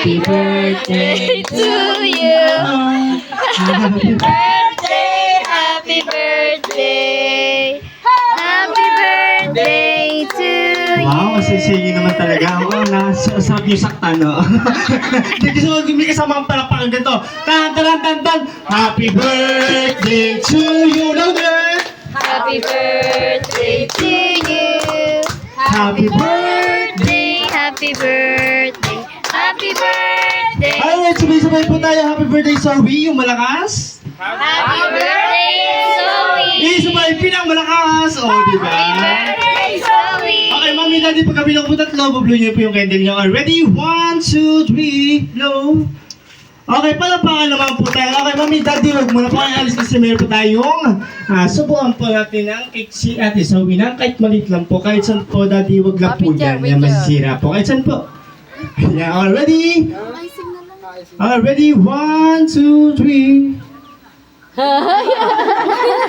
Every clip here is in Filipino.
Happy birthday to you. Happy birthday, happy birthday. Happy birthday to you. Wow, masisingin naman talaga. Oo, nasarap yung sakta, no? Hindi gusto ko may kasama ang palapakan ganito. Tan, tan, tan, tan. Happy birthday to you, louder! Happy birthday to you. Happy birthday! Happy birthday. Happy birthday. Alright, sabay-sabay po tayo. Happy birthday, Zoe, yung malakas. Happy birthday, Zoe. Sabay, pinang malakas. O, di ba? Happy birthday, Zoe. Okay, mami, daddy, pagkabilang po tatlo, blow niyo po yung candle niyo. Ready? 1, 2, 3, blow. Okay, palapakan naman po tayo. Okay, mami, daddy, huwag muna po kayo alis kasi meron po tayong subukan po natin ng cake si Ate Zoe na kahit maliit lang po. Kahit saan po, daddy, huwag lang po yan. Yan, masisira po. Kahit saan po. Yeah, all ready? All ready? 1, 2, 3.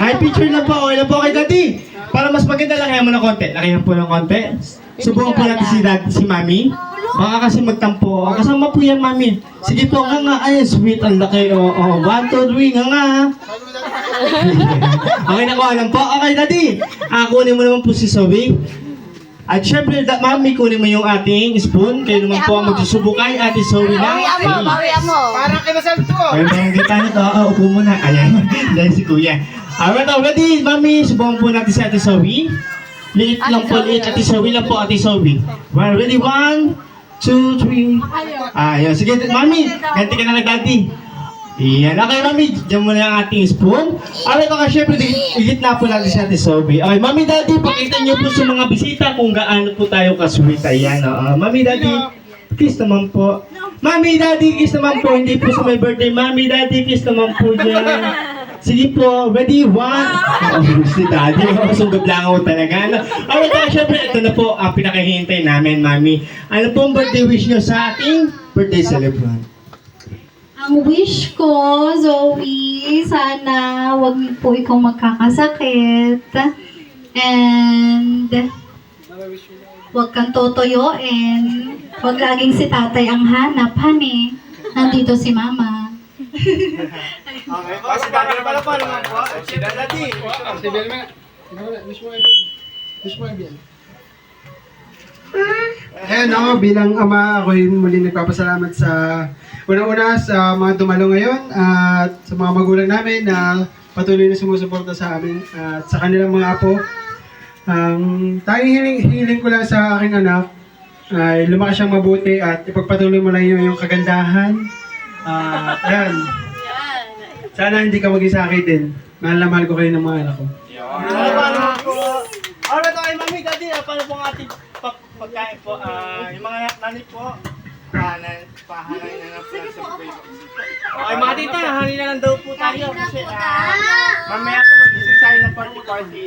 Ay, picture lang po. Okay lang po kay daddy. Para mas maganda, lakihan mo ng konti. Lakihan po ng konti. Subukan po natin si daddy, si mami. Baka kasi magtampo. Kasama po yan, mami. Sige po, nga. Ay, sweet. Ang laki. 1, 2, 3. Nga. Okay na ko, alam po. Okay, daddy. Kunin mo naman po si Zoe. At syempre, mami, kunin mo yung ating spoon. Kayo naman po ang magsusubo kay Ate Zoe na. Bawian mo. Parang kinasal to. Ay, parang kita nito. Upo muna. Ayan. Dahil si Kuya. Alright, ready, mami. Subukan po natin si Ate Zoe. Liit lang po, liit. Ate Zoe lang po, Ate Zoe. Well, ready? 1, 2, 3. Ayan. Sige, mami. Ganti ka na kay daddy. Iyan. Okay, mami. Diyan mo na ang ating spoon. Alright, okay, syempre, igit na po natin si Ate Zoe. Okay, mami, daddy, pakita niyo po sa mga bisita kung gaano po tayo ka-sweet. Ayan, mami, daddy, kiss naman po. Mami, daddy, kiss naman po. Hindi po sa my birthday. Mami, daddy, kiss naman po dyan. Sige po, ready? 1. Si daddy, sundot lang ako talaga. Alright, syempre, ito na po ang pinakahihintay namin, mami. Ano po ang birthday wish niyo sa ating birthday celebrant? Ang wish ko, Zoe, sana wag po ikaw magkakasakit. And wag kang totoyoin. Wag laging si tatay ang hanap, honey. Nandito si mama. Okay, kasi daddy na pala naman po. Si daddy. Si Belma. Wish mo kay Bel. Ayan ako, bilang ama, ako'y muli nagpapasalamat sa unang-una sa mga dumalo ngayon at sa mga magulang namin na patuloy na sumusuporta sa amin at sa kanilang mga apo. Tanging hiling ko lang sa aking anak ay lumaki siyang mabuti at ipagpatuloy mo lang yung kagandahan. Ayan. Sana hindi ka maging sa akin din. Mahal na mahal ko kayo ng mga anak ko. Alright, okay, mami, daddy, paano po ang ating pagkain po? Yung mga nanay po, pahanay na lang po sa buhay. Okay, mga tita, hangin na lang daw po tayo kasi mamaya po mag-isip tayo ng party.